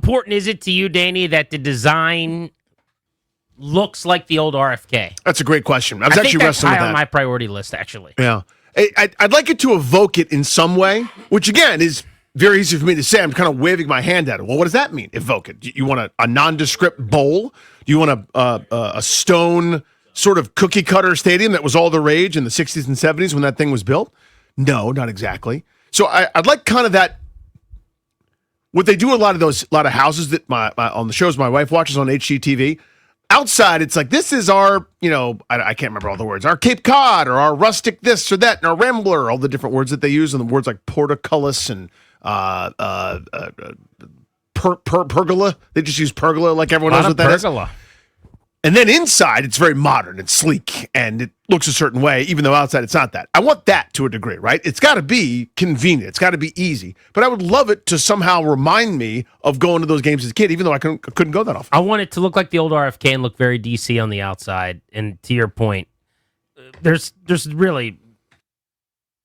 important is it to you, Danny, that the design looks like the old RFK? That's a great question. I think actually that's wrestling with high that. on my priority list, actually. Yeah. I'd like it to evoke it in some way, which, again, is very easy for me to say. I'm kind of waving my hand at it. Well, what does that mean, evoke it? Do you want a nondescript bowl? Do you want a stone sort of cookie-cutter stadium that was all the rage in the 60s and 70s when that thing was built? No, not exactly. So I'd like kind of that. What they do a lot of houses that on the shows my wife watches on HGTV. Outside, it's like, this is our, I can't remember all the words, our Cape Cod or our rustic this or that, and our Rambler, all the different words that they use, and the words like portcullis and pergola. They just use pergola like everyone knows what that is. And then inside, it's very modern and sleek, and it looks a certain way, even though outside it's not that. I want that to a degree, right? It's got to be convenient. It's got to be easy. But I would love it to somehow remind me of going to those games as a kid, even though I couldn't go that often. I want it to look like the old RFK and look very DC on the outside. And to your point, there's really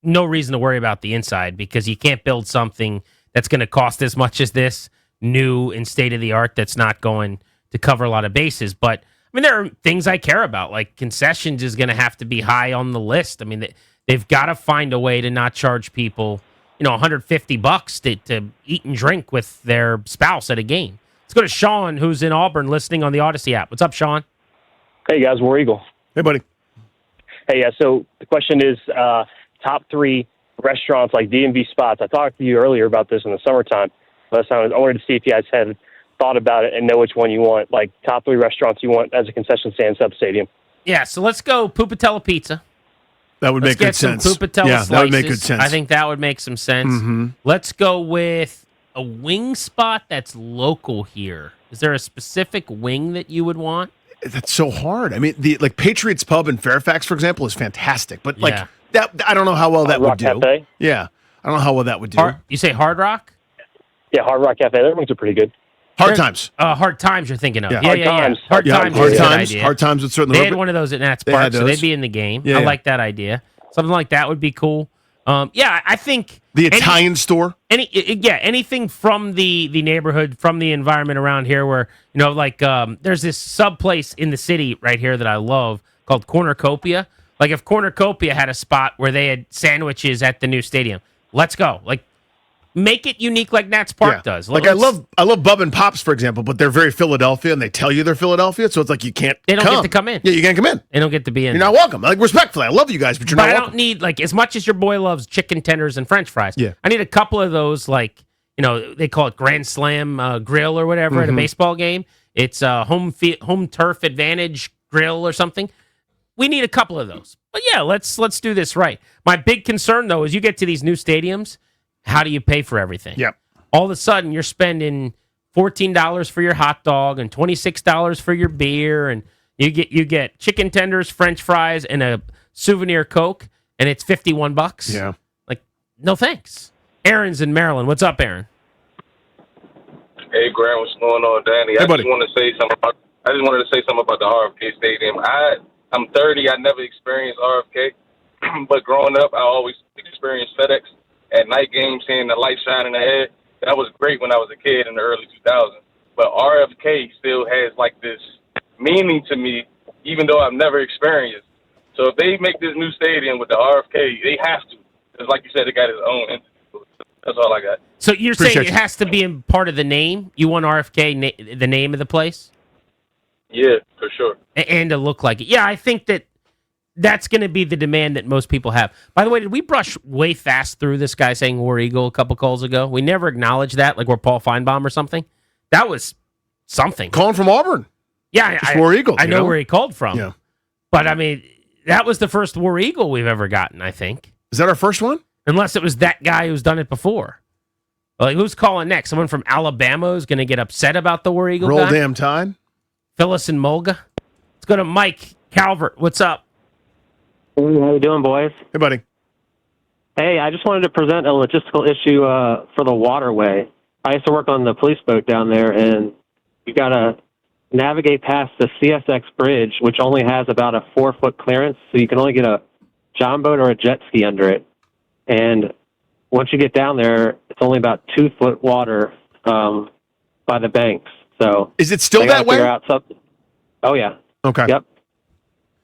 no reason to worry about the inside because you can't build something that's going to cost as much as this, new and state-of-the-art, that's not going to cover a lot of bases. But I mean, there are things I care about, like concessions is going to have to be high on the list. I mean, they've got to find a way to not charge people, $150 to eat and drink with their spouse at a game. Let's go to Sean, who's in Auburn, listening on the Odyssey app. What's up, Sean? Hey, guys, War Eagle. Hey, buddy. Hey, yeah, so the question is top 3 restaurants, like D&B spots. I talked to you earlier about this in the summertime. Last time I wanted to see if you guys had thought about it and know which one you want, like top 3 restaurants you want as a concession stand sub-stadium. Yeah, so let's go Pupatella Pizza. That would make good sense. Pupatella slices. That would make good sense. I think that would make some sense. Mm-hmm. Let's go with a wing spot that's local here. Is there a specific wing that you would want? That's so hard. I mean, the Patriots Pub in Fairfax, for example, is fantastic. But that, I don't know how well that would do. Cafe? Yeah, I don't know how well that would do. You say Hard Rock? Yeah, Hard Rock Cafe. Their wings are pretty good. Hard Times. Hard Times you're thinking of. Yeah. Hard Times. Hard Times. Hard Times would certainly. They had one of those at Nats Park, so they'd be in the game. Yeah, I like that idea. Something like that would be cool. I think the Italian store. Anything from the neighborhood, from the environment around here, where there's this sub place in the city right here that I love called Cornucopia. Like if Cornucopia had a spot where they had sandwiches at the new stadium, let's go. Like make it unique like Nats Park does. Like I love Bub and Pops, for example, but they're very Philadelphia, and they tell you they're Philadelphia, so it's like you can't. They don't get to come in. Yeah, you can't come in. They don't get to be in. You're not welcome. Like respectfully, I love you guys, but you're not welcome. I don't need as much as your boy loves chicken tenders and French fries. Yeah. I need a couple of those, they call it Grand Slam grill or whatever at a baseball game. It's home turf advantage grill or something. We need a couple of those. But yeah, let's do this right. My big concern though is you get to these new stadiums. How do you pay for everything? Yep. All of a sudden, you're spending $14 for your hot dog and $26 for your beer, and you get chicken tenders, French fries, and a souvenir Coke, and it's $51. Yeah. Like, no thanks. Aaron's in Maryland. What's up, Aaron? Hey, Grant, what's going on, Danny? Hey, I buddy. just wanted to say something about the RFK Stadium. I'm 30. I never experienced RFK, but growing up, I always experienced FedEx. At night games, seeing the light shining ahead, that was great when I was a kid in the early 2000s. But RFK still has like this meaning to me, even though I've never experienced. So if they make this new stadium with the RFK, they have to. Because like you said, it got its own entity. That's all I got. So you're saying it has to be in part of the name? You want RFK, the name of the place? Yeah, for sure. And to look like it. Yeah, I think that's going to be the demand that most people have. By the way, did we brush way fast through this guy saying War Eagle a couple calls ago? We never acknowledged that, like we're Paul Feinbaum or something. That was something. Calling from Auburn. Yeah, War Eagle. I know where he called from. Yeah. But, I mean, that was the first War Eagle we've ever gotten, I think. Is that our first one? Unless it was that guy who's done it before. Like, who's calling next? Someone from Alabama who's going to get upset about the War Eagle Roll guy? damn tide. Phyllis and Mulga. Let's go to Mike Calvert. What's up? How you doing, boys? Hey, buddy. Hey, I just wanted to present a logistical issue for the waterway. I used to work on the police boat down there, and you got to navigate past the CSX bridge, which only has about a 4-foot clearance, so you can only get a john boat or a jet ski under it. And once you get down there, it's only about 2-foot water. by the banks. So is it still they gotta that way? figure out something. Oh yeah. Okay. Yep.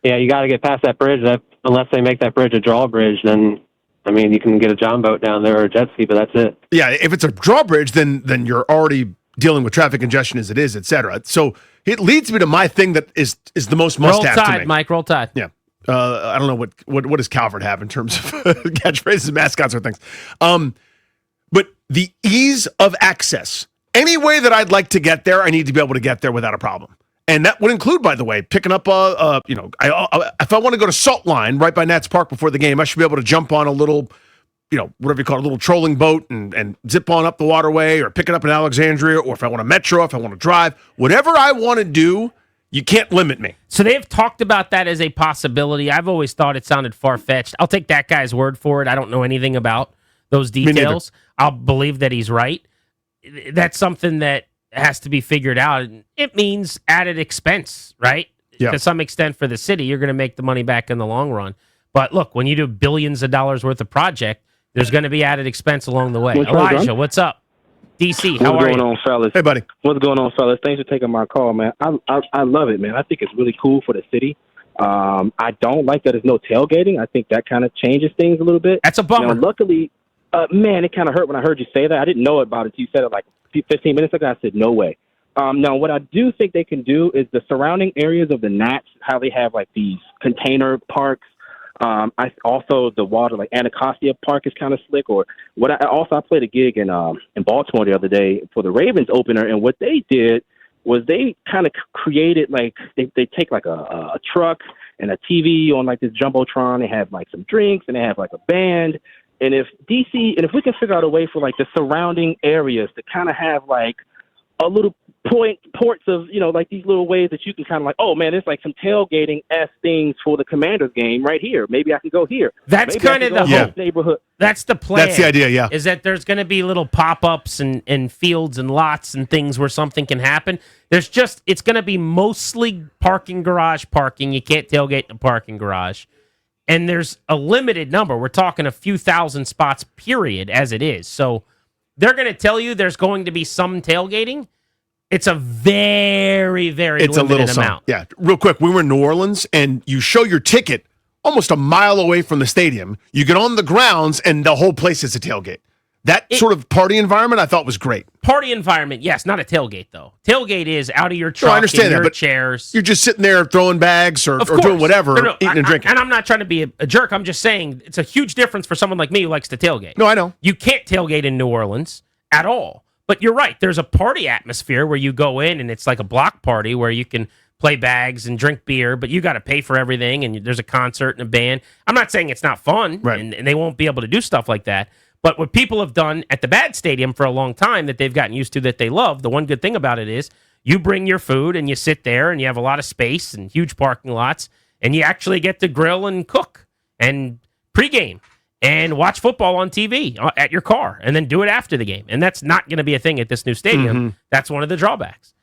Yeah, you got to get past that bridge. Unless they make that bridge a drawbridge, then I mean, you can get a john boat down there or a jet ski, but that's it. Yeah, if it's a drawbridge, then you're already dealing with traffic congestion as it is, et cetera. So it leads me to my thing that is the most must-have Roll to Tide, me. Mike. Roll Tide. Yeah. I don't know what does Calvert have in terms of catchphrases, mascots, or things. But the ease of access. Any way that I'd like to get there, I need to be able to get there without a problem. And that would include, by the way, picking up if I want to go to Salt Line right by Nats Park before the game, I should be able to jump on a little, whatever you call it, a little trolling boat and zip on up the waterway, or pick it up in Alexandria, or if I want to metro, if I want to drive, whatever I want to do, you can't limit me. So they've talked about that as a possibility. I've always thought it sounded far-fetched. I'll take that guy's word for it. I don't know anything about those details. I'll believe that he's right. That's something that has to be figured out. It means added expense, right? Yeah. To some extent for the city, you're going to make the money back in the long run. But look, when you do billions of dollars worth of project, there's going to be added expense along the way. Elijah, what's up? DC, how are you? What's going on, fellas? Hey, buddy. What's going on, fellas? Thanks for taking my call, man. I love it, man. I think it's really cool for the city. I don't like that there's no tailgating. I think that kind of changes things a little bit. That's a bummer. Now, luckily, man, it kind of hurt when I heard you say that. I didn't know about it. You said it like 15 minutes ago. I said, no way. Now, what I do think they can do is the surrounding areas of the Nats, how they have like these container parks. I also the water like Anacostia Park is kind of slick. Or what I played a gig in Baltimore the other day for the Ravens opener, and what they did was they kind of created like they take like a truck and a TV on like this jumbotron. They have like some drinks and they have like a band. And if we can figure out a way for like the surrounding areas to kind of have like a little ports of, like these little ways that you can kind of like, oh man, it's like some tailgating-esque things for the Commanders game right here. Maybe I can go here. That's kind of the hope. Neighborhood. That's the plan. That's the idea, yeah. Is that there's going to be little pop-ups and fields and lots and things where something can happen. It's going to be mostly parking garage parking. You can't tailgate in a parking garage. And there's a limited number. We're talking a few thousand spots, period, as it is. So they're going to tell you there's going to be some tailgating. It's a very, very limited amount. Yeah. Real quick, we were in New Orleans, and you show your ticket almost a mile away from the stadium. You get on the grounds, and the whole place is a tailgate. That sort of party environment I thought was great. Party environment, yes, not a tailgate, though. Tailgate is out of your truck, I understand in that, your but chairs. You're just sitting there throwing bags or doing whatever, eating and drinking. And I'm not trying to be a jerk. I'm just saying it's a huge difference for someone like me who likes to tailgate. No, I know. You can't tailgate in New Orleans at all. But you're right. There's a party atmosphere where you go in, and it's like a block party where you can play bags and drink beer, but you got to pay for everything, and there's a concert and a band. I'm not saying it's not fun, right. and they won't be able to do stuff like that. But what people have done at the bad stadium for a long time that they've gotten used to that they love, the one good thing about it is you bring your food and you sit there and you have a lot of space and huge parking lots, and you actually get to grill and cook and pregame and watch football on TV at your car and then do it after the game. And that's not going to be a thing at this new stadium. Mm-hmm. That's one of the drawbacks.